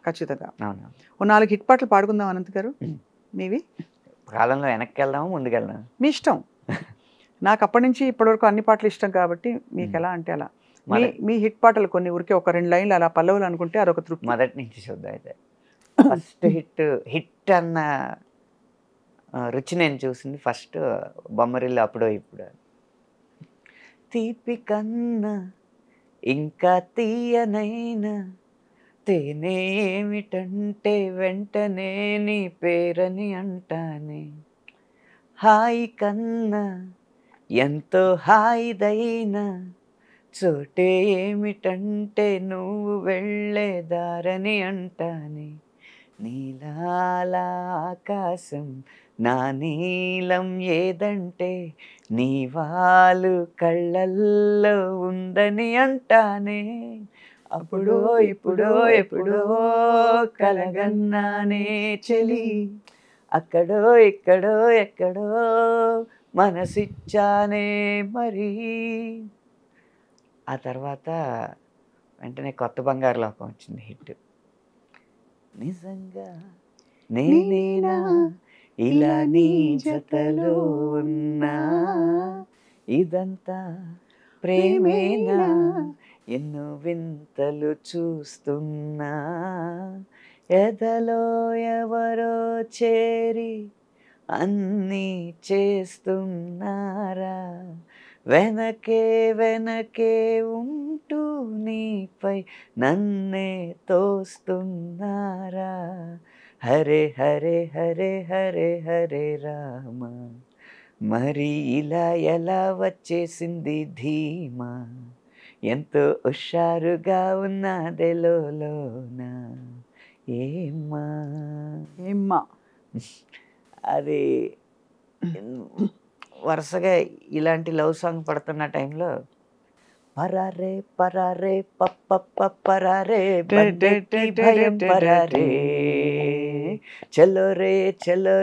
ఖచ్చితంగా. అవును. ఓ 4 హిట్ పాటలు పాడుకుందాం అనంత్ గారు మీవి. కాలంలో వెనక్కి వెళ్దాము, ముందుకెళ్దాం. మీ ఇష్టం. నాకు అప్పటి నుంచి ఇప్పటివరకు అన్ని పాటలు ఇష్టం కాబట్టి మీకు ఎలా అంటే అలా. మీ మీ హిట్ పాటలు కొన్ని ఊరికే ఒక 2 లైన్లు అలా పల్లవులు అనుకుంటే అదొక తృప్తి. మొదటి నుంచి చూద్దాం అయితే. ఫస్ట్ హిట్ అన్న రుచి నేను చూసింది ఫస్ట్ బొమ్మరిల్లు అప్పుడో ఇప్పుడు. తీపి కన్నా ఇంకా తీయనైనా తేనె ఏమిటంటే వెంటనే నీ పేరని అంటానే. హాయి కన్నా ఎంతో హాయిదైనా చోటే ఏమిటంటే నువ్వు వెళ్ళే దారని అంటానే. నీలాల ఆకాశం నా నీలం ఏదంటే నీ వాలు కళ్ళల్లో ఉందని అంటానే. అప్పుడో ఇప్పుడో ఎప్పుడో కలగన్నానే చెలి, అక్కడో ఇక్కడో ఎక్కడో మనసిచ్చానే మరి. ఆ తర్వాత వెంటనే కొత్త బంగారు లోకం వచ్చింది హిట్. నిజంగా నేనేనా ఇలా నీ జతలో ఉన్నా, ఇదంతా ప్రేమేనా ఎన్నో వింతలు చూస్తున్నా, ఎదలో ఎవరో చేరి అన్నీ చేస్తున్నారా, వెనకే వెనకే ఉంటూ నీపై నన్నే తోస్తున్నారా. హరే హరే హరే హరే హరే రామ, మరి ఇలా ఎలా వచ్చేసింది ధీమా, ఎంతో హుషారుగా ఉన్నదెలోన ఏమ్మా. ఏమ్మా అది వరుసగా ఇలాంటి లవ్ సాంగ్ పడుతున్న టైంలో పరారే పరారే పప్ప పరారే బండెట్టి భయం పరారే, చలో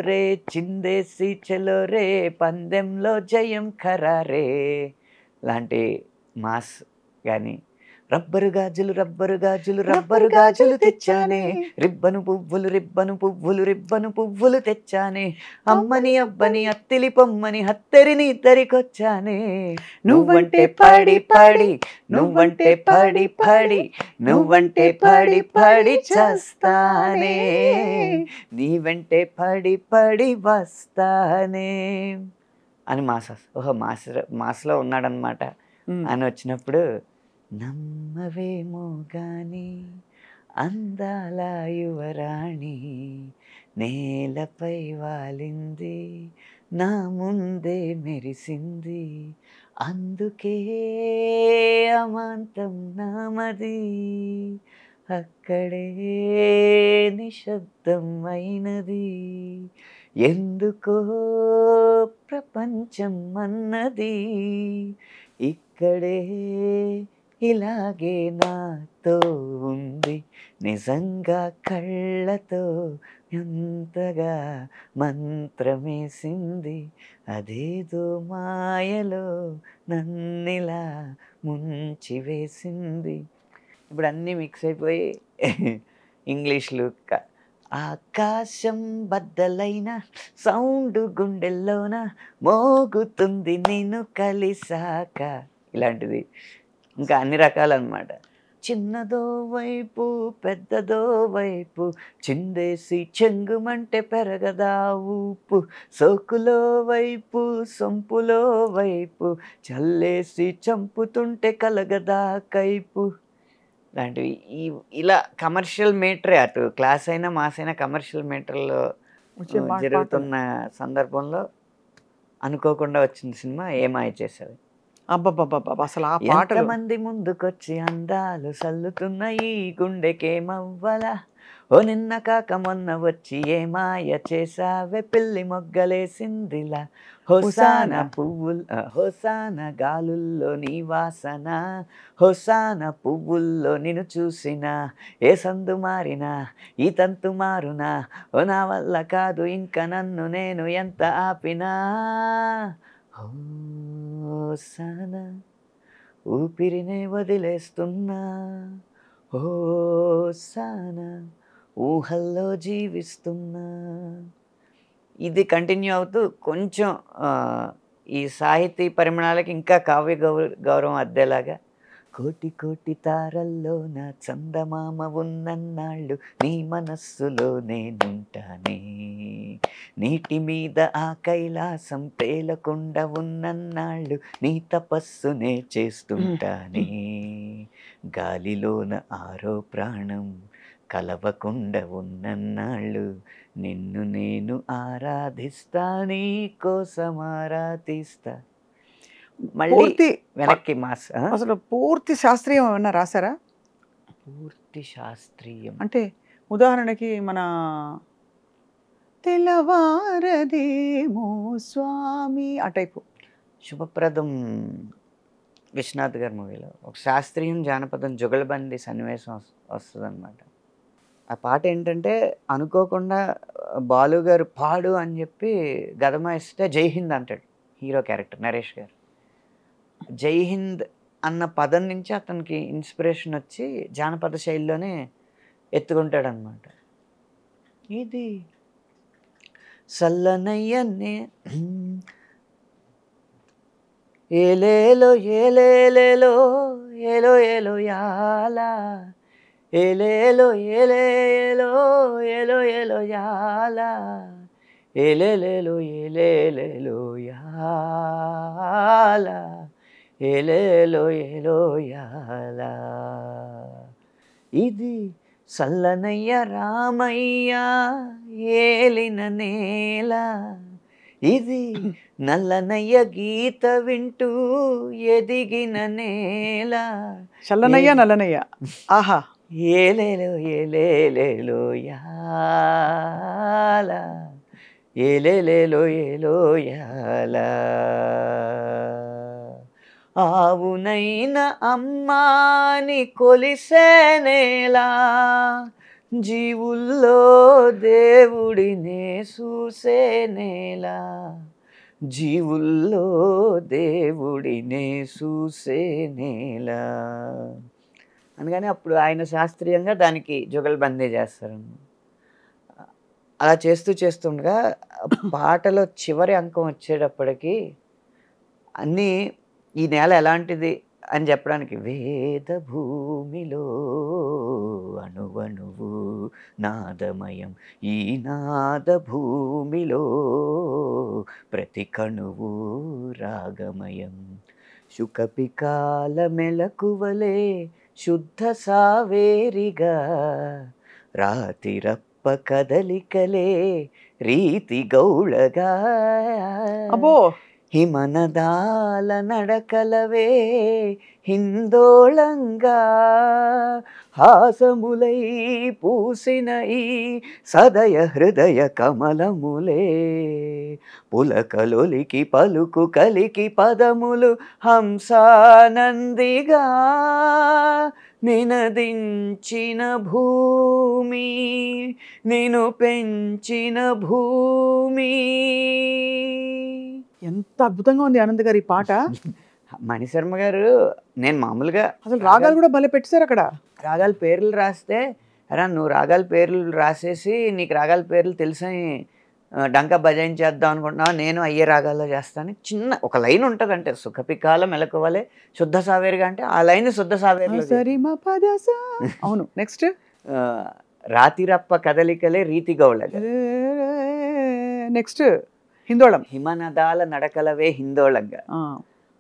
రే చిందేసి చలో రే పందెంలో జయం ఖరారే లాంటి మాస్. కానీ రబ్బరు గాజులు రబ్బరు గాజులు రబ్బరు గాజులు తెచ్చానే, రిబ్బను పువ్వులు రిబ్బను పువ్వులు రిబ్బను పువ్వులు తెచ్చానే, అమ్మని అబ్బని అత్తిలి పొమ్మని హత్తెరిని ఇద్దరికొచ్చానే. నువ్వంటే పడి పడి నువ్వంటే పడి పడి నువ్వంటే పడి పడి చేస్తానే, నీ వెంటే పడి పడి వస్తానే అని ఓహో మాస్లో ఉన్నాడనమాట అని వచ్చినప్పుడు, నమ్మవేమో గాని అందాల యువరాణి నేలపై వాలింది నా ముందే మెరిసింది, అందుకే అమాంతం నామది అక్కడే నిశ్శబ్దం అయినది, ఎందుకో ప్రపంచం అన్నది ఇక్కడే ఇలాగే నాతో ఉంది, నిజంగా కళ్ళతో ఎంతగా మంత్రమేసింది, అదేదో మాయలో నన్నిలా ముంచి వేసింది. ఇప్పుడు అన్నీ మిక్స్ అయిపోయి ఇంగ్లీష్లు. ఆకాశం బద్దలైన సౌండ్ గుండెల్లోన మోగుతుంది నిన్ను కలిసాక, ఇలాంటిది ఇంకా అన్ని రకాలన్నమాట. చిన్నదో వైపు పెద్దదో వైపు చిందేసి చెంగుమంటే పెరగదా ఊపు, సోకులో వైపు సొంపులో వైపు చల్లేసి చంపుతుంటే కలగదా కైపు లాంటివి. ఇలా కమర్షియల్ మీటరే, అటు క్లాస్ అయినా మాస్ అయినా కమర్షియల్ మీటర్లో జరుగుతున్న సందర్భంలో అనుకోకుండా వచ్చిన సినిమా ఏమాయ చేసేది. అబ్బబ్బబ్బబ్బ అసలు ఆ పాటలు ఎంతమంది ముందుకొచ్చి అందాలు సల్లుతున్న ఈ గుండెకేమవ్వలా, ఓ నిన్న కాక మొన్న వచ్చి ఏ మాయ చేసావే పిల్లి మొగ్గలేసిందిలా, హోసాన హోసాన గాలుల్లో నీ వాసన, హోసాన పువ్వుల్లో నిన్ను చూసిన, ఏ సందు మారినా ఈ తంతు మారునా, ఓ నా వల్ల కాదు ఇంకా నన్ను నేను ఎంత ఆపినా, హోసాన ఊపిరినే వదిలేస్తున్నా, హోసాన ఊహల్లో జీవిస్తున్నా. ఇది కంటిన్యూ అవుతూ కొంచెం ఈ సాహితీ పరిమాణాలకి ఇంకా కావ్య గౌరవం అద్దేలాగా, కోటి కోటి తారల్లోన చందమామ ఉన్నన్నాళ్ళు నీ మనస్సులో నేనుంటానే, నీటి మీద ఆ కైలాసం తేలకుండా ఉన్నన్నాళ్ళు నీ తపస్సునే చేస్తుంటానే, గాలిలోన ఆరో ప్రాణం కలవకుండా ఉన్నన్నాళ్ళు నిన్ను నేను ఆరాధిస్తా, నీ కోసం ఆరాధిస్తా. మళ్ళీ పూర్తి వెనక్కి మాస్. అసలు పూర్తి శాస్త్రీయం ఏమన్నా రాశారా? పూర్తి శాస్త్రీయం అంటే ఉదాహరణకి మన తెల్లవారదేమో స్వామి ఆ టైపు. శుభప్రదం విశ్వనాథ్ గారి మూవీలో ఒక శాస్త్రీయం జానపదం జుగలబంది సన్నివేశం వస్తుంది అనమాట. ఆ పాట ఏంటంటే అనుకోకుండా బాలు గారు పాడు అని చెప్పి గదమ ఇస్తే జై హింద్ అంటాడు హీరో క్యారెక్టర్ నరేష్ గారు. జై హింద్ అన్న పదం నుంచి అతనికి ఇన్స్పిరేషన్ వచ్చి జానపద శైలిలోనే ఎత్తుకుంటాడు అనమాట. ఇది సల్లనయ్యనే ఏలేలో ఏలేలేలో ఏలో ఏలో యాలా, ఏలేలో ఏలేలో ఏలో ఏలో యాలా, ఏలేలేలో ఏలేలేలో యాలా, ఏలేలో ఏలో యాలా. ఇది సల్లనయ్య రామయ్య ఏలిన నేల, ఇది నల్లనయ్య గీత వింటూ ఎదిగిన నేల, చల్లనయ్య నల్లనయ్య ఆహా, ఏలేలో ఏలేలేలో యాల, ఏలేలేలో ఏలో యాల. ఆవునైన అమ్మాని కొలిసే నేలా, జీవుల్లో దేవుడినే చూసే నేలా, జీవుల్లో దేవుడినే చూసే నేలా. అందుకని అప్పుడు ఆయన శాస్త్రీయంగా దానికి జుగల్బందీ చేస్తారు. అలా చేస్తూ చేస్తుండగా పాటలో చివరి అంకం వచ్చేటప్పటికి అన్నీ ఈ నేల ఎలాంటిది అని చెప్పడానికి, వేద భూమిలో అణువణువు నాదమయం, ఈ నాద భూమిలో ప్రతి కణువు రాగమయం, శుకపికాల మెలకువలే శుద్ధ సావేరిగా, రాతిరప్ప కదలికలే రీతి గౌళగా, అబ్బో హిమనదాల నడకలవే హిందోళంగా, హాసములై పూసిన ఈ సదయ హృదయ కమలములే, పులకలొలికి పలుకు కలికి పదములు హంసానందిగా, నినదించిన భూమి నిను పెంచిన భూమి. ఎంత అద్భుతంగా ఉంది ఆనంద్ గారు ఈ పాట. మణిశర్మ గారు, నేను మామూలుగా అసలు రాగాలు కూడా భలే పెట్టారు అక్కడ. రాగాల పేర్లు రాస్తే, అరా నువ్వు రాగాల పేర్లు రాసేసి నీకు రాగాల పేర్లు తెలిసని డంకా బజాయించేద్దాం అనుకుంటున్నావా, నేను అయ్యే రాగాల్లో చేస్తాను. చిన్న ఒక లైన్ ఉంటుంది, అంటే సుఖపికాల మెలకువలే శుద్ధ సావేరిగా, అంటే ఆ లైన్ శుద్ధ సావేరిలో. అవును, నెక్స్ట్ రాతిరప్ప కదలికలే రీతి గౌళగా, నెక్స్ట్ హిందోళం, హిమనదాల నడకలవే హిందోళంగా,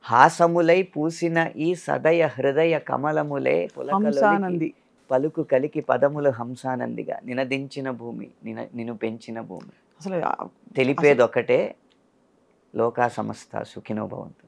హాసములై పూసిన ఈ సదయ హృదయ కమలములే హంసానంది, పలుకు కలికి పదములు హంసానందిగా, నినదించిన భూమి నిన్ను పెంచిన భూమి. అసలు తెలిపేదొక్కటే, లోకా సమస్త సుఖినో భవంతు.